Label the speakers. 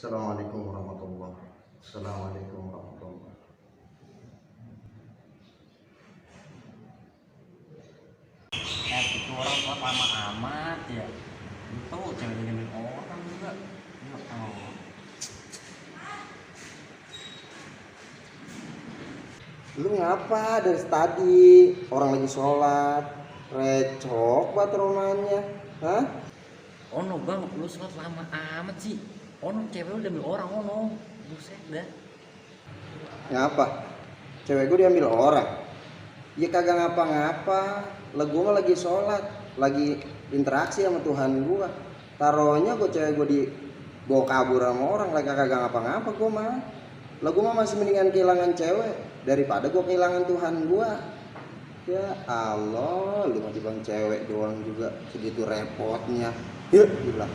Speaker 1: Assalamualaikum warahmatullahi wabarakatuh. Assalamualaikum warahmatullahi wabarakatuh.
Speaker 2: Itu orang kok lama amat ya. Itu cewek demi orang juga. Ya Allah.
Speaker 3: Lu ngapa dari tadi orang lagi sholat recok buat rumahnya? Hah?
Speaker 2: Ono bang, lu sholat lama amat sih. Ono cewek lu demi orang ono. Buset dah.
Speaker 3: Ngapa? Cewek gue diambil orang. Ya kagak ngapa-ngapa. Lah gue mah lagi sholat, lagi interaksi sama Tuhan gue. Taruhnya gue cewek gue dibawa kabur sama orang, lagi kagak ngapa-ngapa gue mah. Lah gue mah masih mendingan kehilangan cewek daripada gue kehilangan Tuhan gue. Ya Allah, lu mah dibang cewek doang juga segitu repotnya. Ya, gila.